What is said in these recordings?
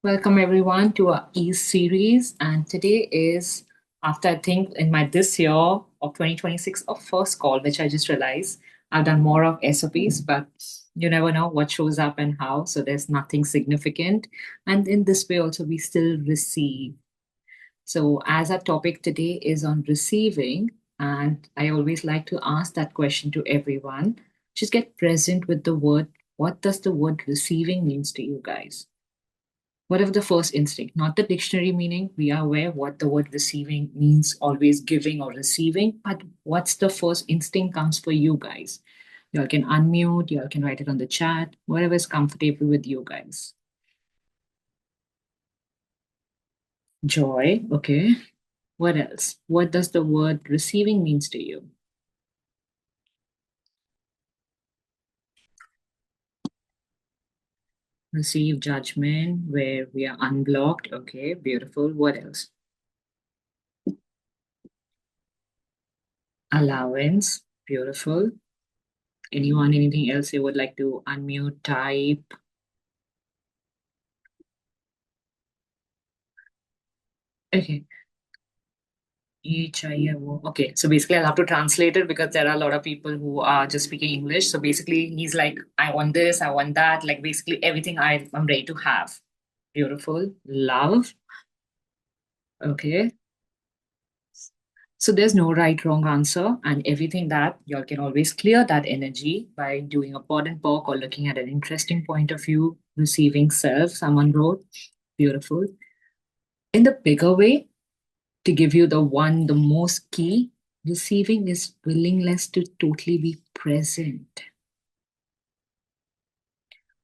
Welcome everyone to our Ease series, and today is after I think in my this year of 2026 a first call, which I just realized I've done more of SOPs, but you never know what shows up and how, so there's nothing significant. And in this way also we still receive. So as our topic today is on receiving, and I always like to ask that question to everyone, just get present with the word. What does the word receiving means to you guys? Whatever the first instinct, not the dictionary meaning. We are aware what the word receiving means, always giving or receiving, but what's the first instinct comes for you guys? Y'all can unmute, y'all can write it on the chat, whatever is comfortable with you guys. Joy, okay. What else? What does the word receiving means to you? Receive judgment, where we are unblocked. Okay, beautiful. What else? Allowance, beautiful. Anyone, anything else you would like to unmute, type? Okay. Okay, so basically, I'll have to translate it because there are a lot of people who are just speaking English. So basically, he's like, I want this, I want that, like basically everything I'm ready to have. Beautiful. Love. Okay. So there's no right, wrong answer, and everything that y'all can always clear that energy by doing a pod and poke or looking at an interesting point of view, receiving self, someone wrote. Beautiful. In the bigger way, to give you the most key, receiving is willingness to totally be present.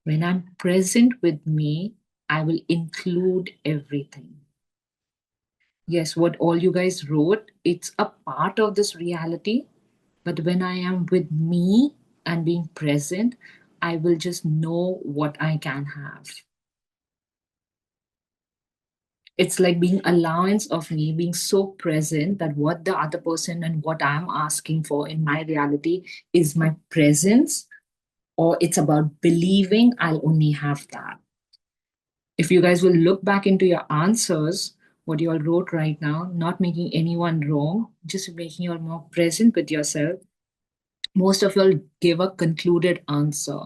When I'm present with me, I will include everything. Yes, what all you guys wrote, it's a part of this reality. But when I am with me and being present, I will just know what I can have. It's like being allowance of me being so present that what the other person and what I'm asking for in my reality is my presence, or it's about believing I'll only have that. If you guys will look back into your answers, what you all wrote right now, not making anyone wrong, just making you all more present with yourself, most of you all give a concluded answer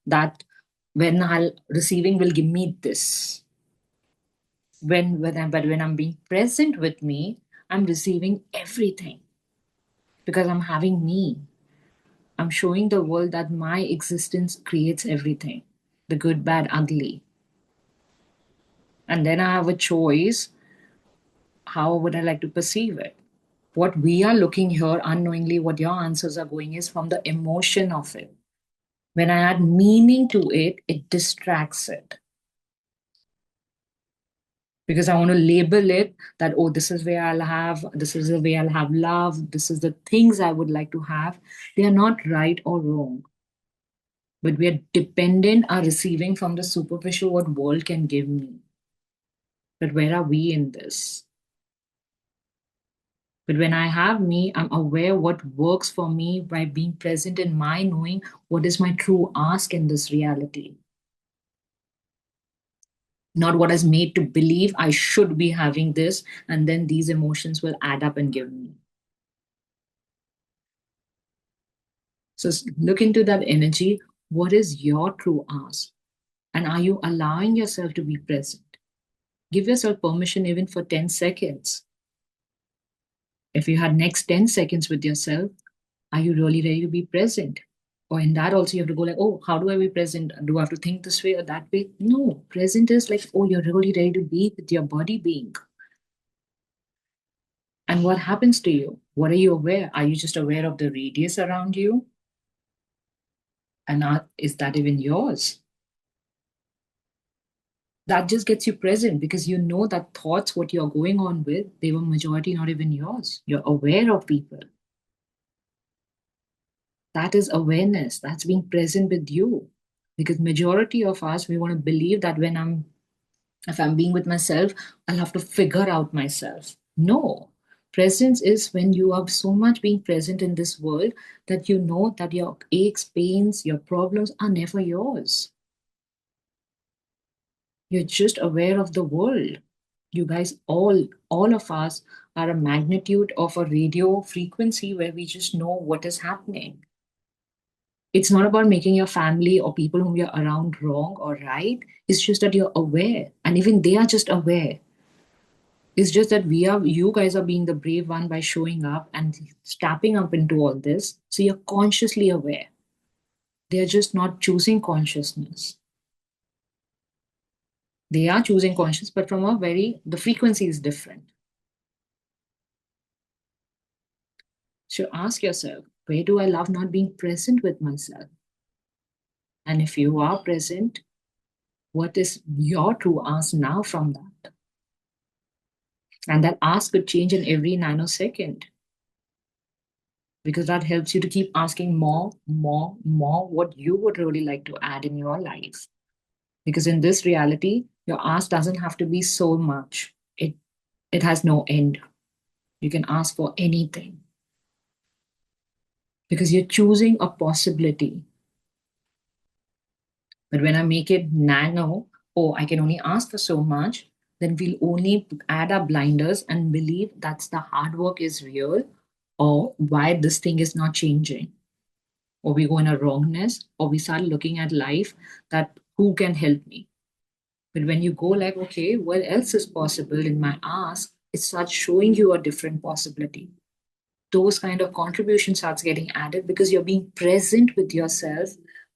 that when I'll receiving will give me this. But when I'm being present with me, I'm receiving everything because I'm having me. I'm showing the world that my existence creates everything, the good, bad, ugly. And then I have a choice. How would I like to perceive it? What we are looking here unknowingly, what your answers are going is from the emotion of it. When I add meaning to it, it distracts it. Because I want to label it that, oh, this is where this is the way I'll have love, this is the things I would like to have. They are not right or wrong. But we are dependent on receiving from the superficial what world can give me. But where are we in this? But when I have me, I'm aware what works for me by being present in my knowing what is my true ask in this reality. Not what is made to believe I should be having this, and then these emotions will add up and give me. So look into that energy. What is your true ask? And are you allowing yourself to be present? Give yourself permission even for 10 seconds. If you had next 10 seconds with yourself, are you really ready to be present? Or in that also you have to go like, oh, how do I be present? Do I have to think this way or that way? No, present is like, oh, you're really ready to be with your body being. And what happens to you? What are you aware? Are you just aware of the radius around you? And is that even yours? That just gets you present because you know that thoughts, what you're going on with, they were majority not even yours. You're aware of people. That is awareness. That's being present with you. Because majority of us, we want to believe that if I'm being with myself, I'll have to figure out myself. No. Presence is when you are so much being present in this world that you know that your aches, pains, your problems are never yours. You're just aware of the world. You guys, all of us are a magnitude of a radio frequency where we just know what is happening. It's not about making your family or people whom you're around wrong or right. It's just that you're aware. And even they are just aware. It's just that you guys are being the brave one by showing up and stepping up into all this. So you're consciously aware. They're just not choosing consciousness. They are choosing conscious, but from the frequency is different. So ask yourself, where do I love not being present with myself? And if you are present, what is your true ask now from that? And that ask could change in every nanosecond because that helps you to keep asking more, more, more what you would really like to add in your life. Because in this reality, your ask doesn't have to be so much. It has no end. You can ask for anything because you're choosing a possibility. But when I make it nano, oh, I can only ask for so much, then we'll only add our blinders and believe that's the hard work is real or why this thing is not changing. Or we go in a wrongness, or we start looking at life that who can help me. But when you go like, okay, what else is possible in my ask, it starts showing you a different possibility. Those kind of contributions starts getting added because you're being present with yourself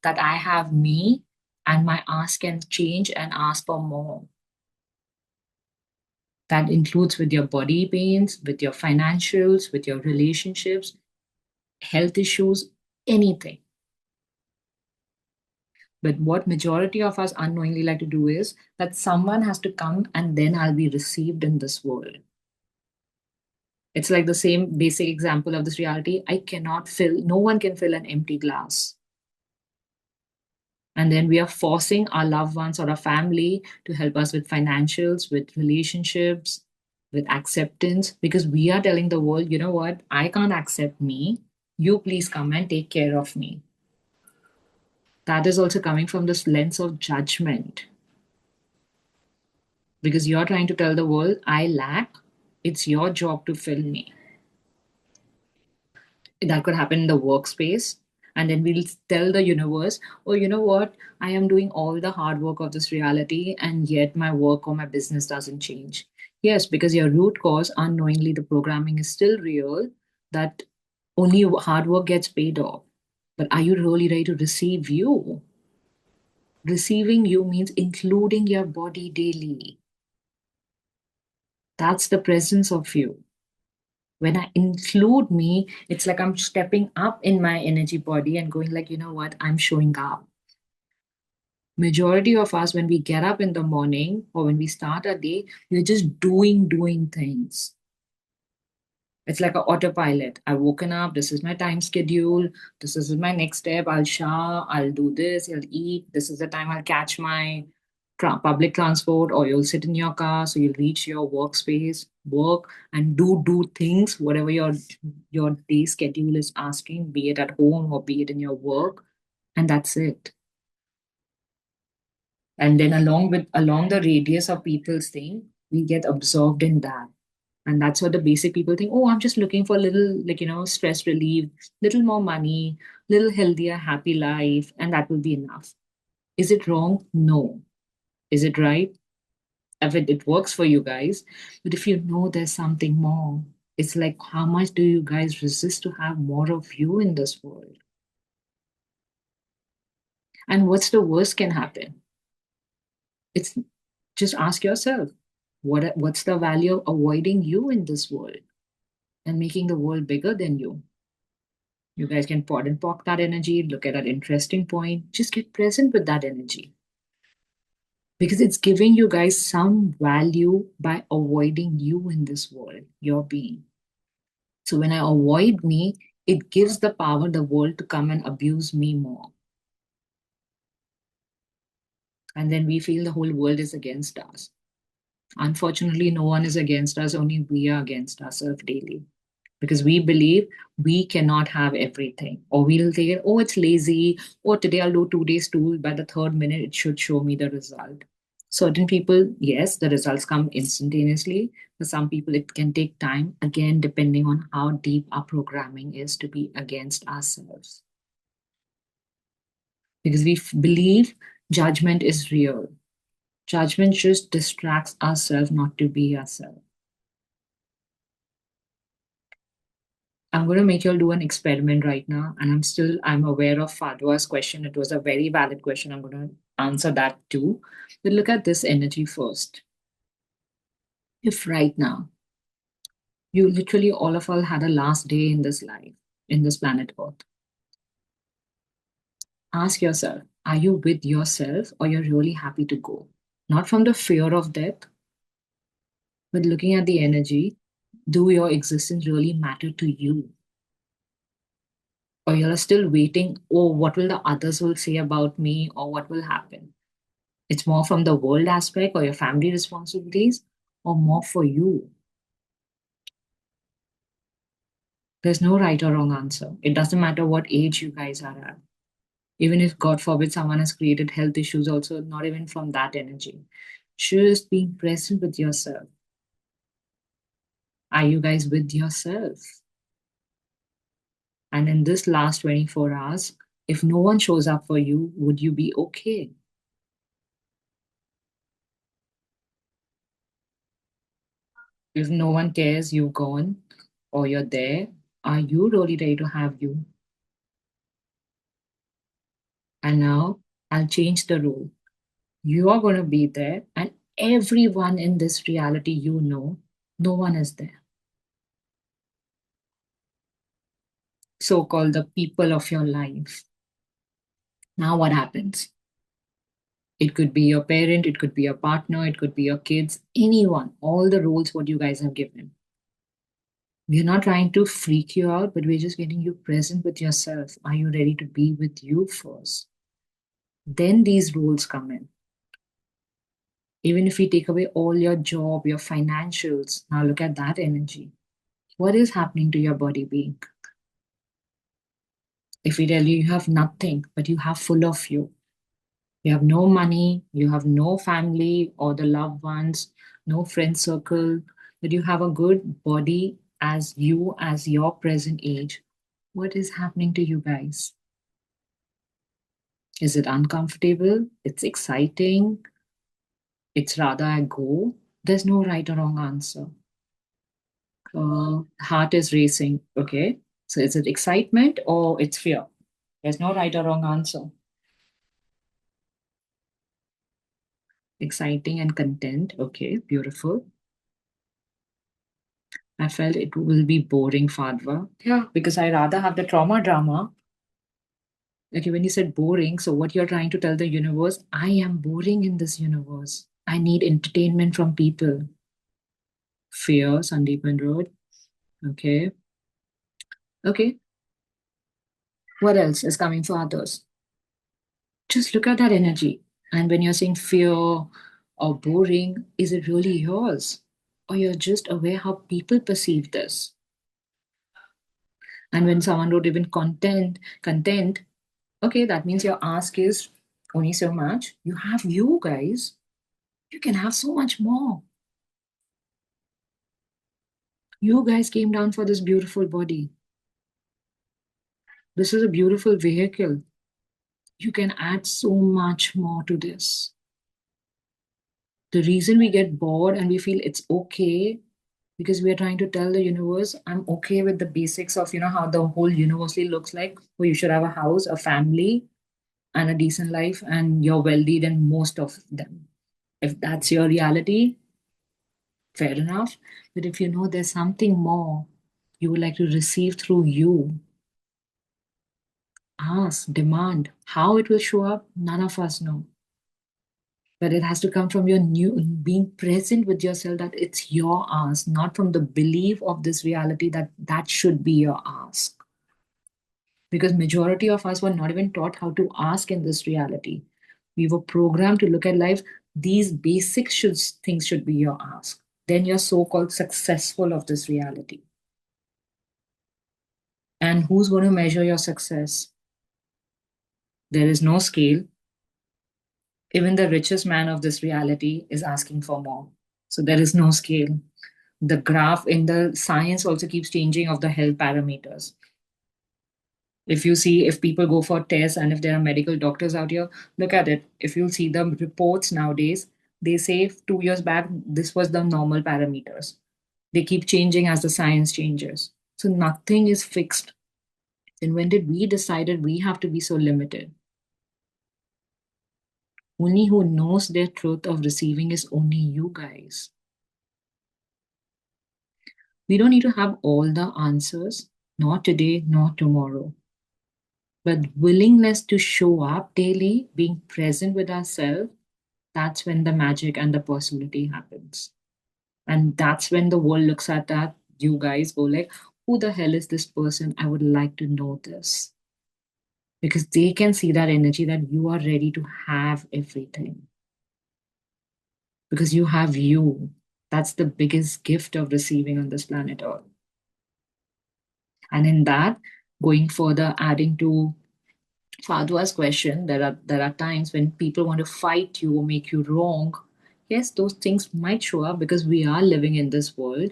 that I have me and my ask can change and ask for more. That includes with your body pains, with your financials, with your relationships, health issues, anything. But what majority of us unknowingly like to do is that someone has to come and then I'll be received in this world. It's like the same basic example of this reality. No one can fill an empty glass. And then we are forcing our loved ones or our family to help us with financials, with relationships, with acceptance, because we are telling the world, you know what, I can't accept me. You please come and take care of me. That is also coming from this lens of judgment because you're trying to tell the world, I lack. It's your job to fill me. That could happen in the workspace. And then we'll tell the universe, oh, you know what? I am doing all the hard work of this reality, and yet my work or my business doesn't change. Yes, because your root cause, unknowingly, the programming is still real that only hard work gets paid off. But are you really ready to receive you? Receiving you means including your body daily. That's the presence of you. When I include me, it's like I'm stepping up in my energy body and going like, you know what, I'm showing up. Majority of us, when we get up in the morning or when we start our day, we're just doing things. It's like an autopilot. I've woken up, this is my time schedule, this is my next step, I'll shower, I'll do this, I'll eat, this is the time I'll catch my public transport, or you'll sit in your car so you'll reach your workspace, work and do things, whatever your day schedule is asking, be it at home or be it in your work, and that's it. And then along the radius of people's thing, we get absorbed in that. And that's what the basic people think. Oh, I'm just looking for a little, like, stress relief, little more money, little healthier, happy life, and that will be enough. Is it wrong? No. Is it right? If it works for you guys. But if you know there's something more, it's like, how much do you guys resist to have more of you in this world? And what's the worst can happen? It's just ask yourself, what's the value of avoiding you in this world and making the world bigger than you? You guys can pod and pock that energy, look at that interesting point, just get present with that energy. Because it's giving you guys some value by avoiding you in this world, your being. So when I avoid me, it gives the power the world to come and abuse me more. And then we feel the whole world is against us. Unfortunately, no one is against us, only we are against ourselves daily. Because we believe we cannot have everything. Or we'll think, oh, it's lazy. Or today I'll do 2 days tool. By the third minute, it should show me the result. Certain people, yes, the results come instantaneously. For some people, it can take time, again, depending on how deep our programming is to be against ourselves. Because we believe judgment is real. Judgment just distracts ourselves not to be ourselves. I'm going to make you all do an experiment right now. And I'm aware of Fadwa's question. It was a very valid question. I'm going to answer that too. But look at this energy first. If right now, you literally all of us had a last day in this life, in this planet Earth, ask yourself, are you with yourself or you're really happy to go? Not from the fear of death, but looking at the energy, do your existence really matter to you? Or you're still waiting, oh, what will the others will say about me or what will happen? It's more from the world aspect or your family responsibilities or more for you. There's no right or wrong answer. It doesn't matter what age you guys are at. Even if, God forbid, someone has created health issues, also not even from that energy. Just being present with yourself. Are you guys with yourself? And in this last 24 hours, if no one shows up for you, would you be okay? If no one cares, you've gone or you're there, are you really ready to have you? And now I'll change the rule. You are going to be there, and everyone in this reality, no one is there. So called the people of your life. Now, what happens? It could be your parent, it could be your partner, it could be your kids, anyone, all the roles what you guys have given. We're not trying to freak you out, but we're just getting you present with yourself. Are you ready to be with you first? Then these rules come in. Even if we take away all your job, your financials, now look at that energy. What is happening to your body being? If we tell you you have nothing, but you have full of you, you have no money, you have no family or the loved ones, no friend circle, but you have a good body as your present age. What is happening to you guys? Is it uncomfortable? It's exciting. It's rather I go. There's no right or wrong answer. Heart is racing. Okay. So is it excitement or it's fear? There's no right or wrong answer. Exciting and content. Okay, beautiful. I felt it will be boring, Fadwa. Yeah, because I rather have the trauma drama. Okay, when you said boring, so what you're trying to tell the universe, I am boring in this universe. I need entertainment from people. Fear, Sandeepan Road. Okay. Okay. What else is coming for others? Just look at that energy. And when you're saying fear or boring, is it really yours? Or you're just aware how people perceive this? And when someone wrote even content, okay, that means your ask is only so much. You have you guys. You can have so much more. You guys came down for this beautiful body. This is a beautiful vehicle. You can add so much more to this. The reason we get bored and we feel it's okay because we are trying to tell the universe, I'm okay with the basics of, how the whole universally looks like. Well, you should have a house, a family, and a decent life, and you're wealthy than most of them. If that's your reality, fair enough. But if you know there's something more you would like to receive through you, ask, demand. How it will show up, none of us know. But it has to come from your new being present with yourself that it's your ask, not from the belief of this reality that that should be your ask. Because majority of us were not even taught how to ask in this reality. We were programmed to look at life. These basic things should be your ask. Then you're so-called successful of this reality. And who's going to measure your success? There is no scale. Even the richest man of this reality is asking for more. So there is no scale. The graph in the science also keeps changing of the health parameters. If you see, if people go for tests and if there are medical doctors out here, look at it. If you see the reports nowadays, they say 2 years back, this was the normal parameters. They keep changing as the science changes. So nothing is fixed. And when did we decided we have to be so limited? Only who knows their truth of receiving is only you guys. We don't need to have all the answers, not today, not tomorrow. But willingness to show up daily, being present with ourselves, that's when the magic and the possibility happens. And that's when the world looks at that, you guys go like, who the hell is this person? I would like to know this. Because they can see that energy that you are ready to have everything. Because you have you. That's the biggest gift of receiving on this planet Earth. And in that, going further, adding to Fadwa's question, there are times when people want to fight you or make you wrong. Yes, those things might show up because we are living in this world.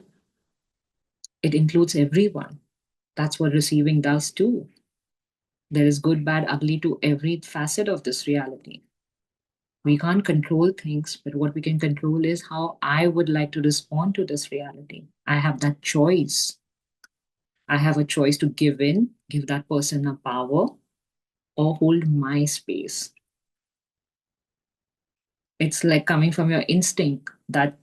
It includes everyone. That's what receiving does too. There is good, bad, ugly to every facet of this reality. We can't control things, but what we can control is how I would like to respond to this reality. I have that choice. I have a choice to give in, give that person a power, or hold my space. It's like coming from your instinct that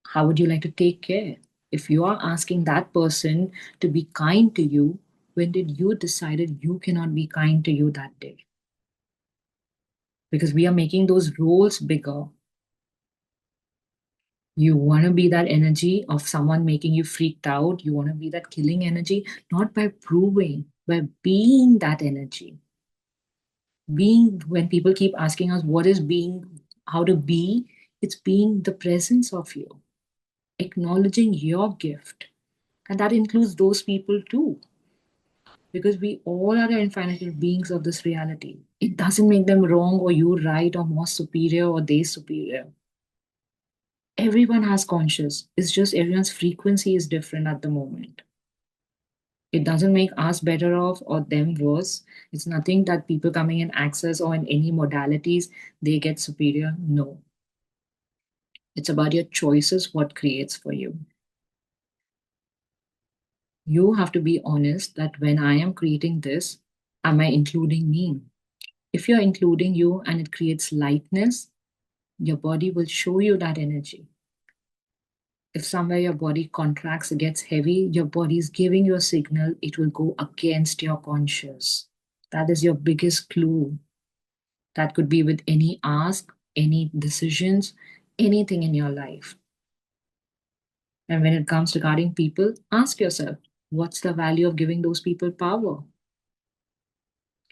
how would you like to take care? If you are asking that person to be kind to you, when did you decided you cannot be kind to you that day? Because we are making those roles bigger. You want to be that energy of someone making you freaked out. You want to be that killing energy, not by proving, by being that energy. Being, when people keep asking us, what is being, how to be, it's being the presence of you, acknowledging your gift. And that includes those people too, because we all are the infinite beings of this reality. It doesn't make them wrong or you right or more superior or they superior. Everyone has conscious. It's just everyone's frequency is different at the moment. It doesn't make us better off or them worse. It's nothing that people coming in access or in any modalities, they get superior. No. It's about your choices, what creates for you. You have to be honest that when I am creating this, am I including me? If you're including you and it creates lightness, your body will show you that energy. If somewhere your body contracts, gets heavy, your body is giving you a signal, it will go against your conscious. That is your biggest clue. That could be with any ask, any decisions, anything in your life. And when it comes regarding people, ask yourself, what's the value of giving those people power?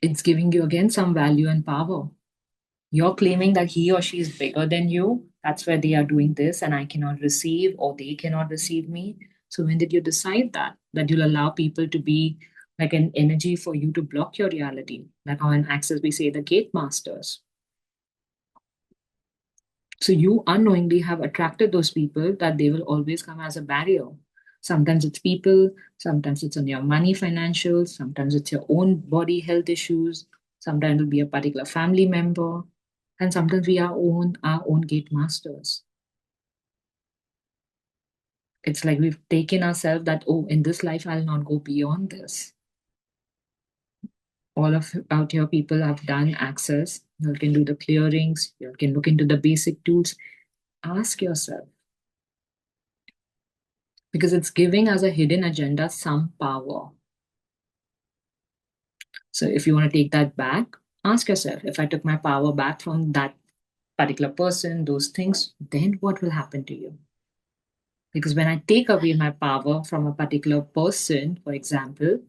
It's giving you again some value and power. You're claiming that he or she is bigger than you. That's where they are doing this, and I cannot receive, or they cannot receive me. So, when did you decide that? That you'll allow people to be like an energy for you to block your reality? Like how in Access we say the gate masters. So, you unknowingly have attracted those people that they will always come as a barrier. Sometimes it's people, sometimes it's on your money, financials, sometimes it's your own body health issues, sometimes it'll be a particular family member, and sometimes we are our own gate masters. It's like we've taken ourselves that, oh, in this life I'll not go beyond this. All of out here people have done access. You can do the clearings, you can look into the basic tools. Ask yourself, because it's giving us a hidden agenda some power. So if you want to take that back, ask yourself, if I took my power back from that particular person, those things, then what will happen to you? Because when I take away my power from a particular person, for example,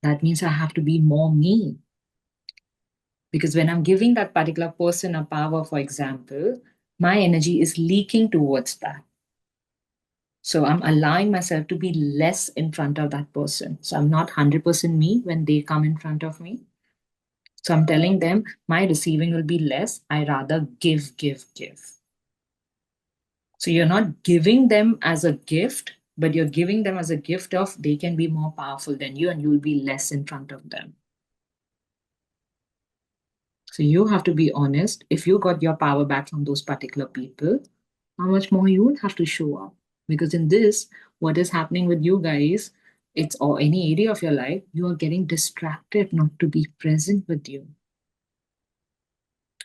that means I have to be more me. Because when I'm giving that particular person a power, for example, my energy is leaking towards that. So I'm allowing myself to be less in front of that person. So I'm not 100% me when they come in front of me. So I'm telling them my receiving will be less. I rather give, give, give. So you're not giving them as a gift, but you're giving them as a gift of they can be more powerful than you and you'll be less in front of them. So you have to be honest. If you got your power back from those particular people, how much more you will have to show up. Because in this, what is happening with you guys, it's or any area of your life, you are getting distracted not to be present with you.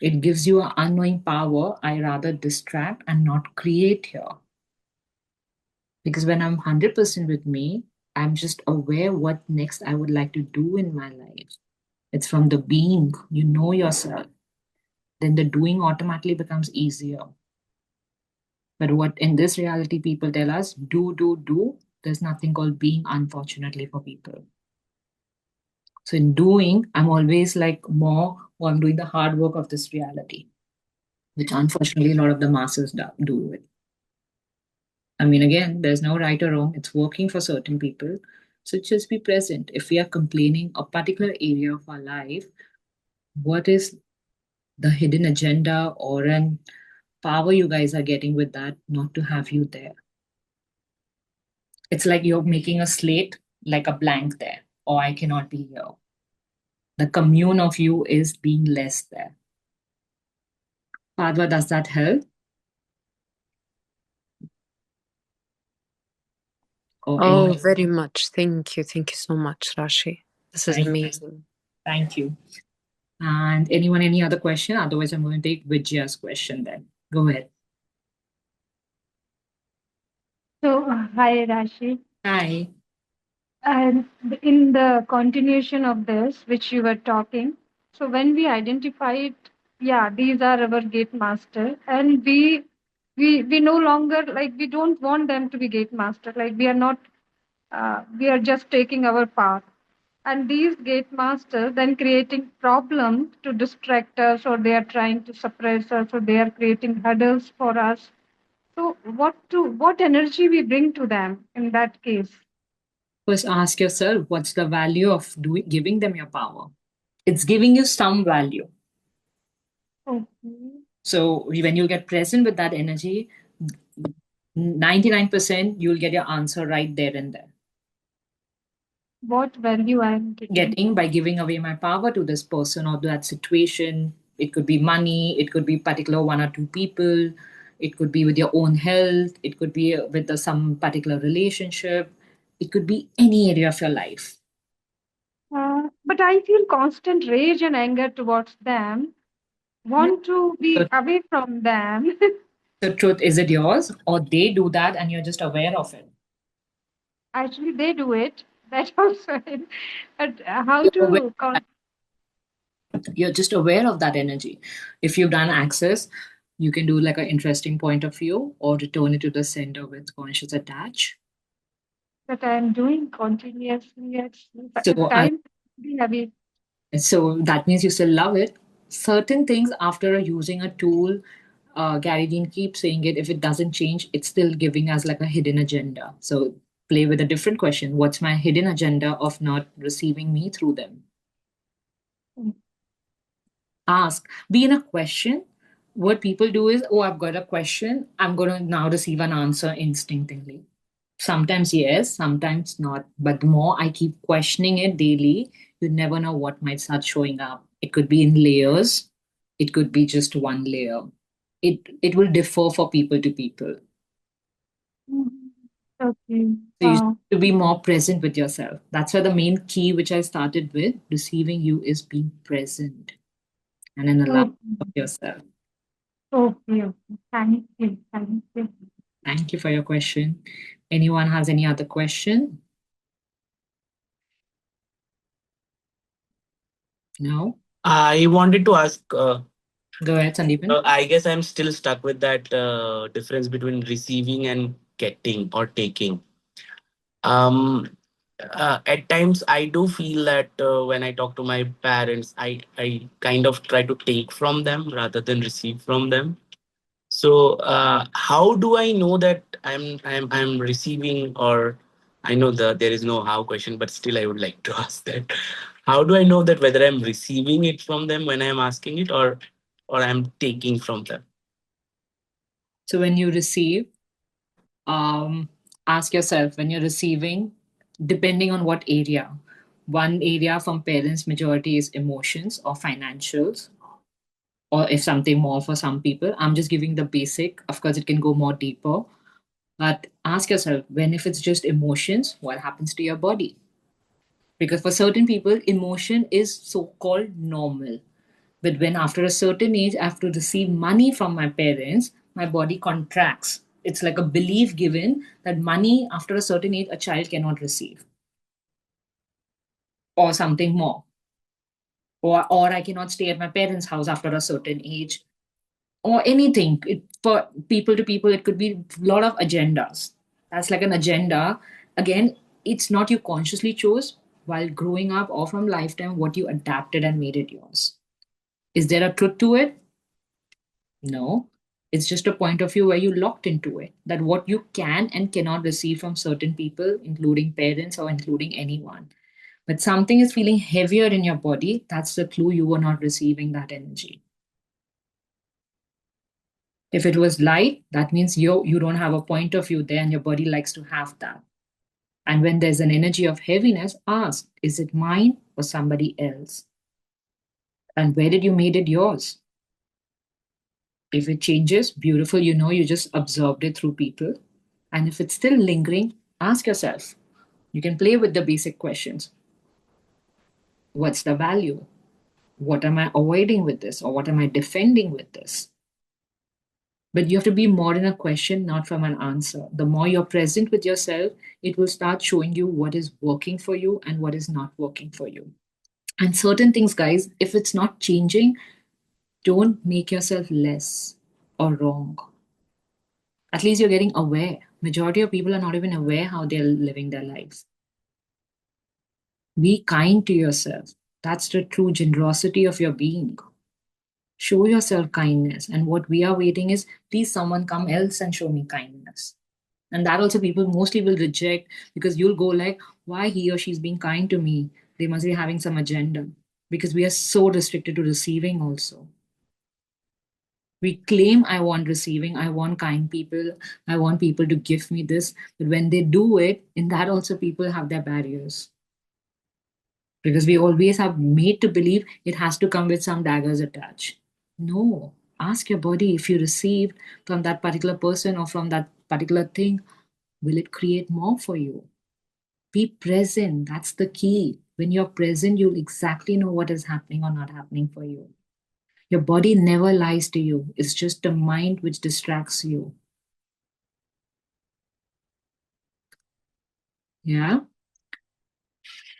It gives you an unknowing power. I rather distract and not create here. Because when I'm 100% with me, I'm just aware what next I would like to do in my life. It's from the being, you know yourself. Then the doing automatically becomes easier. But what in this reality people tell us, do, do, do. There's nothing called being, unfortunately, for people. So in doing, I'm always like more, or I'm doing the hard work of this reality, which unfortunately a lot of the masses do it. I mean, again, there's no right or wrong. It's working for certain people. So just be present. If we are complaining a particular area of our life, what is the hidden agenda or an power you guys are getting with that not to have you there? It's like you're making a slate, like a blank there, or I cannot be here. The commune of you is being less there. Padwa, does that help? Or Oh, anyone? very much. Thank you. Thank you so much, Rashi. This is Thank, amazing. thank you. And anyone, any other question? Otherwise, I'm going to take Vidya's question then. Go ahead. So, hi Rashi. Hi. And in the continuation of this, which you were talking, so when we identify it, yeah, these are our gate master, and we no longer like we don't want them to be gate master. Like we are not, we are just taking our path. And these gate masters then creating problems to distract us, or they are trying to suppress us, or they are creating hurdles for us. So, what energy we bring to them in that case? First, ask yourself what's the value of giving them your power? It's giving you some value. Okay. So when you get present with that energy, 99% you'll get your answer right there and there. What value I am getting? Getting by giving away my power to this person or that situation. It could be money, it could be particular one or two people, it could be with your own health, it could be with some particular relationship, it could be any area of your life. But I feel constant rage and anger towards them. Yeah. Want to So be away from them. the truth, is it yours or they do that and you're just aware of it? Actually, they do it. That also. But how You're aware, to? you're just aware of that energy. If you've done access, you can do like an interesting point of view or return it to the center with conscious attach. That I am doing continuously. Actually, but So at times be away. So that means you still love it. Certain things after using a tool, Gary Dean keeps saying it, if it doesn't change, it's still giving us like a hidden agenda. So play with a different question. What's my hidden agenda of not receiving me through them? Ask. Be in a question. What people do is, oh, I've got a question. I'm going to now receive an answer instinctively. Sometimes yes, sometimes not. But the more I keep questioning it daily, you never know what might start showing up. It could be in layers, it could be just one layer. It will differ for people to people. Mhm. Okay. So you Wow. to be more present with yourself. That's why the main key which I started with, receiving you, is being present and an allowance of Okay. yourself. Okay. Okay. Thank you. Thank you. Thank you for your question. Anyone has any other question? No? I wanted to ask. Go ahead, Sandeepan. I guess I'm still stuck with that difference between receiving and getting or taking. Um, at times, I do feel that when I talk to my parents, I kind of try to take from them rather than receive from them. So, how do I know that I'm receiving, or I know there is no how question, but still I would like to ask that. How do I know that whether I'm receiving it from them when I'm asking it, or I'm taking from them? So when you receive, um, ask yourself when you're receiving, depending on what area. One area from parents, majority is emotions or financials, or if something more for some people. I'm just giving the basic. Of course, it can go more deeper. But ask yourself when if it's just emotions, what happens to your body? Because for certain people, emotion is so-called normal. But when after a certain age, I have to receive money from my parents, my body contracts. It's like a belief given that money after a certain age, a child cannot receive, or something more. Or I cannot stay at my parents' house after a certain age, or anything. For people to people, it could be a lot of agendas. That's like an agenda. Again, it's not you consciously chose while growing up or from lifetime what you adapted and made it yours. Is there a truth to it? No. It's just a point of view where you locked into it. That what you can and cannot receive from certain people, including parents or including anyone. But something is feeling heavier in your body, that's the clue you were not receiving that energy. If it was light, that means you don't have a point of view there and your body likes to have that. And when there's an energy of heaviness, ask, is it mine or somebody else? And where did you made it yours? If it changes, beautiful, you just absorbed it through people. And if it's still lingering, ask yourself. You can play with the basic questions. What's the value? What am I avoiding with this? Or what am I defending with this? But you have to be more in a question, not from an answer. The more you're present with yourself, it will start showing you what is working for you and what is not working for you. And certain things, guys, if it's not changing, don't make yourself less or wrong. At least you're getting aware. Majority of people are not even aware how they're living their lives. Be kind to yourself. That's the true generosity of your being. Show yourself kindness. And what we are waiting is, please, someone come else and show me kindness. And that also people mostly will reject because you'll go like, why he or she's being kind to me? They must be having some agenda because we are so restricted to receiving also. We claim, I want receiving, I want kind people, I want people to give me this. But when they do it, in that also people have their barriers. Because we always have made to believe it has to come with some daggers attached. No, ask your body if you received from that particular person or from that particular thing, will it create more for you? Be present. That's the key. When you're present, you'll exactly know what is happening or not happening for you. Your body never lies to you. It's just the mind which distracts you. Yeah.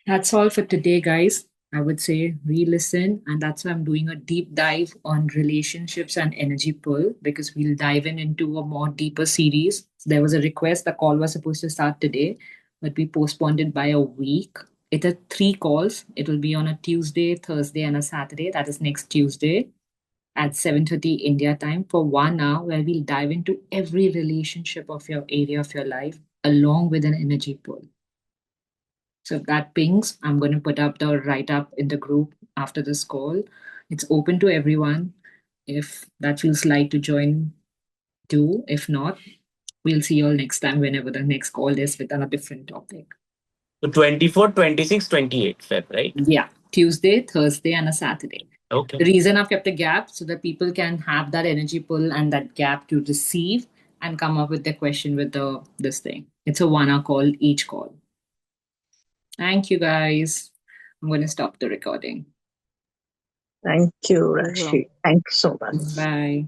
That's all for today, guys. I would say re listen. And that's why I'm doing a deep dive on relationships and energy pull because we'll dive into a more deeper series. There was a request, the call was supposed to start today, but we postponed it by a week. It are three calls. It will be on a Tuesday, Thursday, and a Saturday. That is next Tuesday at 7:30 India time for 1 hour, where we'll dive into every relationship of your area of your life along with an energy pull. So if that pings, I'm going to put up the write up in the group after this call. It's open to everyone. If that feels like to join, do. If not, we'll see you all next time whenever the next call is with a different topic. So 24, 26, 28 Feb, right? Yeah, Tuesday, Thursday, and a Saturday. Okay. The reason I've kept a gap so that people can have that energy pull and that gap to receive and come up with their question with this thing. It's a 1 hour call, each call. Thank you, guys. I'm going to stop the recording. Thank you, Rashi. Thanks so much. Bye.